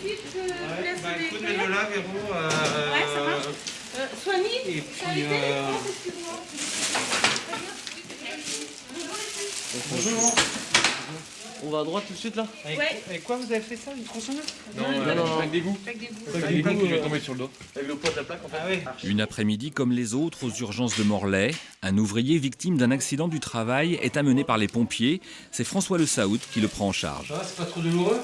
suite, je vous laisse les écoute, mets-le là, Véro. Ouais, ça marche. Soigny, Et ça a puis, été excuse-moi. Bonjour. On va à droite tout de suite là. Avec quoi vous avez fait ça, une tronçonneuse? Non, avec des goûts. Avec des goûts, qui va tomber sur le dos. Avec le poids de la plaque en fait. Ah oui. Une après-midi comme les autres aux urgences de Morlaix, un ouvrier victime d'un accident du travail est amené par les pompiers. C'est François Le Saoud qui le prend en charge. Ça va, c'est pas trop douloureux?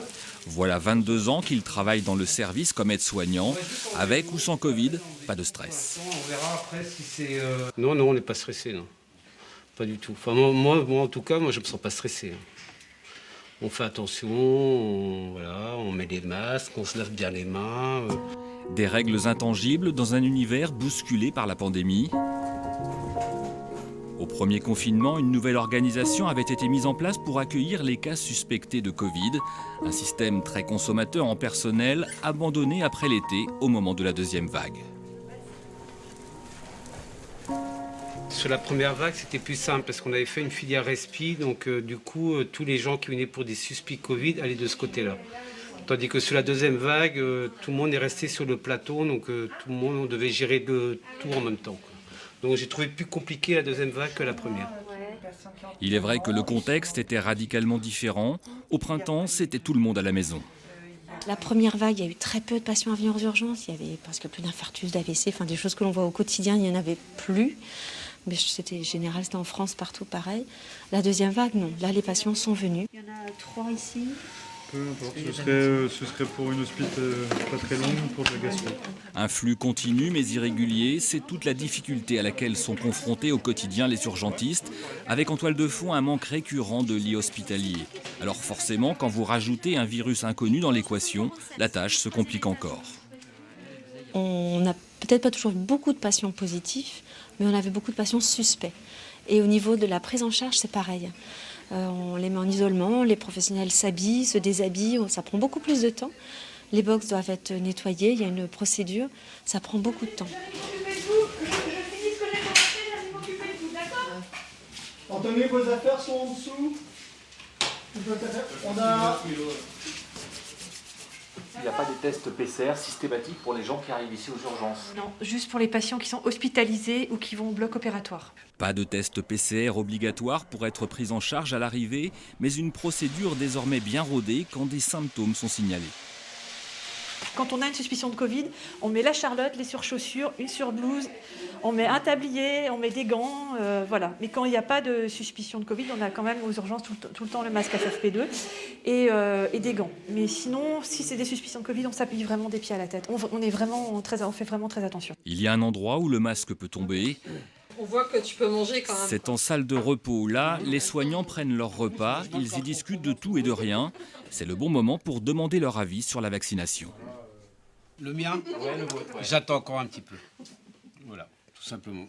Voilà 22 ans qu'il travaille dans le service comme aide-soignant. Avec ou sans Covid, pas de stress. On verra après si c'est... Non, on n'est pas stressé, non. Pas du tout. Enfin, moi, en tout cas, je me sens pas stressé. On fait attention, on met des masques, on se lave bien les mains. Des règles intangibles dans un univers bousculé par la pandémie. Au premier confinement, une nouvelle organisation avait été mise en place pour accueillir les cas suspectés de Covid. Un système très consommateur en personnel, abandonné après l'été, au moment de la deuxième vague. Sur la première vague, c'était plus simple parce qu'on avait fait une filière respi, donc du coup, tous les gens qui venaient pour des suspics Covid allaient de ce côté-là. Tandis que sur la deuxième vague, tout le monde est resté sur le plateau, donc tout le monde, on devait gérer tout en même temps, quoi. Donc j'ai trouvé plus compliqué la deuxième vague que la première. Il est vrai que le contexte était radicalement différent. Au printemps, c'était tout le monde à la maison. La première vague, il y a eu très peu de patients à venir aux urgences. Il y avait presque plus d'infarctus, d'AVC, enfin des choses que l'on voit au quotidien, il n'y en avait plus. Mais c'était général, c'était en France, partout pareil. La deuxième vague, non. Là, les patients sont venus. Il y en a 3 ici. Peu importe, ce serait pour une hospite pas très longue, pour de la gastro. Un flux continu mais irrégulier, c'est toute la difficulté à laquelle sont confrontés au quotidien les urgentistes, avec en toile de fond un manque récurrent de lits hospitaliers. Alors forcément, quand vous rajoutez un virus inconnu dans l'équation, la tâche se complique encore. On n'a peut-être pas toujours beaucoup de patients positifs, mais on avait beaucoup de patients suspects. Et au niveau de la prise en charge, c'est pareil. On les met en isolement, les professionnels s'habillent, se déshabillent, ça prend beaucoup plus de temps. Les box doivent être nettoyées, il y a une procédure, ça prend beaucoup de temps. Anthony, vos affaires sont en dessous. On a... Il n'y a pas de tests PCR systématiques pour les gens qui arrivent ici aux urgences? Non, juste pour les patients qui sont hospitalisés ou qui vont au bloc opératoire. Pas de test PCR obligatoire pour être pris en charge à l'arrivée, mais une procédure désormais bien rodée quand des symptômes sont signalés. Quand on a une suspicion de Covid, on met la charlotte, les surchaussures, une surblouse, on met un tablier, on met des gants, voilà. Mais quand il n'y a pas de suspicion de Covid, on a quand même aux urgences tout le temps le masque FFP2 et des gants. Mais sinon, si c'est des suspicions de Covid, on s'appuie vraiment des pieds à la tête. On fait vraiment très attention. Il y a un endroit où le masque peut tomber. On voit que tu peux manger quand même. C'est en salle de repos. Là, les soignants prennent leur repas, ils y discutent de tout et de rien. C'est le bon moment pour demander leur avis sur la vaccination. Le mien, j'attends encore un petit peu. Voilà, tout simplement.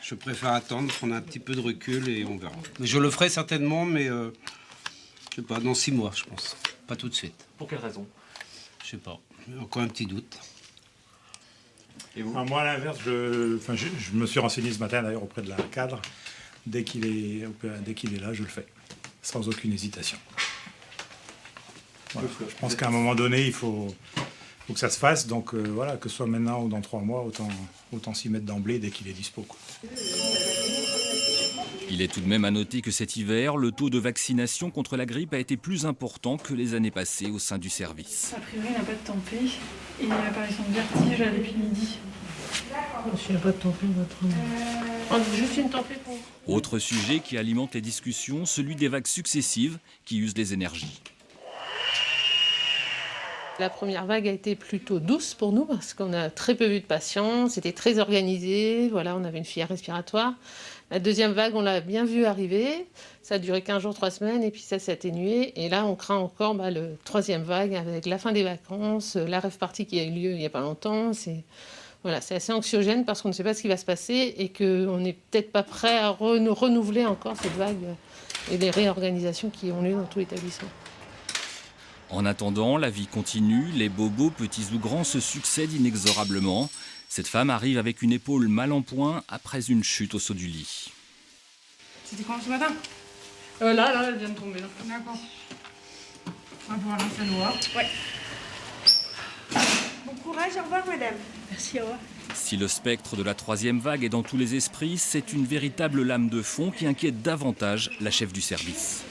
Je préfère attendre, prendre un petit peu de recul et on verra. Mais je le ferai certainement, mais je sais pas, dans 6 mois, je pense. Pas tout de suite. Pour quelle raison? Je sais pas. Encore un petit doute. Et vous? Moi, à l'inverse, je me suis renseigné ce matin d'ailleurs auprès de la cadre. Dès qu'il est là, je le fais, sans aucune hésitation. Voilà. Je pense qu'à un moment donné, il faut que ça se fasse. Donc voilà, que ce soit maintenant ou dans 3 mois, autant s'y mettre d'emblée dès qu'il est dispo, quoi. Il est tout de même à noter que cet hiver, le taux de vaccination contre la grippe a été plus important que les années passées au sein du service. A priori, il n'a pas de tempé et une apparition de vertige depuis midi. S'il n'y a pas de tempé, on va prendre... juste une tempé pour... Autre sujet qui alimente les discussions, celui des vagues successives qui usent les énergies. La première vague a été plutôt douce pour nous parce qu'on a très peu vu de patients, c'était très organisé, voilà, on avait une filière respiratoire. La deuxième vague, on l'a bien vu arriver, ça a duré 15 jours, 3 semaines et puis ça s'est atténué. Et là, on craint encore le troisième vague avec la fin des vacances, la rave party qui a eu lieu il n'y a pas longtemps. C'est assez anxiogène parce qu'on ne sait pas ce qui va se passer et qu'on n'est peut-être pas prêt à renouveler encore cette vague et les réorganisations qui ont lieu dans tout l'établissement. En attendant, la vie continue, les bobos, petits ou grands, se succèdent inexorablement. Cette femme arrive avec une épaule mal en point après une chute au saut du lit. C'était quand ce matin? Là, elle vient de tomber. D'accord. On va pouvoir lancer le noir. Ouais. Bon courage, au revoir madame. Merci, au revoir. Si le spectre de la troisième vague est dans tous les esprits, c'est une véritable lame de fond qui inquiète davantage la chef du service.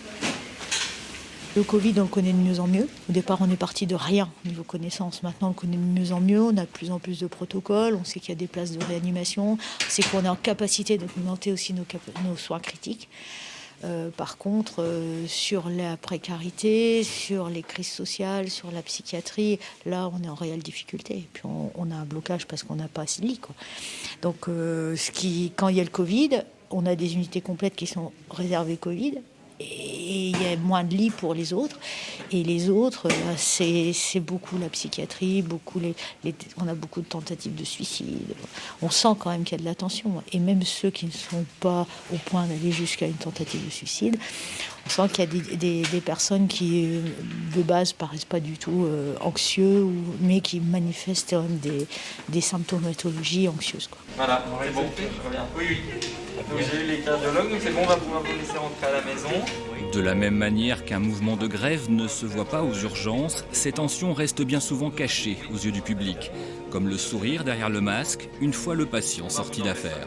Le Covid, on le connaît de mieux en mieux. Au départ, on est parti de rien au niveau connaissance. Maintenant, on le connaît de mieux en mieux. On a de plus en plus de protocoles. On sait qu'il y a des places de réanimation. On sait qu'on est en capacité d'augmenter aussi nos soins critiques. Par contre, sur la précarité, sur les crises sociales, sur la psychiatrie, là, on est en réelle difficulté. Et puis, on a un blocage parce qu'on n'a pas assez de lits, quoi. Donc, quand il y a le Covid, on a des unités complètes qui sont réservées Covid. Et il y a moins de lits pour les autres. Et les autres, c'est beaucoup la psychiatrie, on a beaucoup de tentatives de suicide. On sent quand même qu'il y a de la tension. Et même ceux qui ne sont pas au point d'aller jusqu'à une tentative de suicide, on sent qu'il y a des personnes qui, de base, paraissent pas du tout anxieux, mais qui manifestent quand même des symptomatologies anxieuses, quoi. Voilà, c'est bon. Oui, oui. Donc j'ai eu les cardiologues, donc c'est bon, on va pouvoir vous laisser rentrer à la maison. De la même manière qu'un mouvement de grève ne se voit pas aux urgences, ces tensions restent bien souvent cachées aux yeux du public, comme le sourire derrière le masque une fois le patient sorti d'affaire.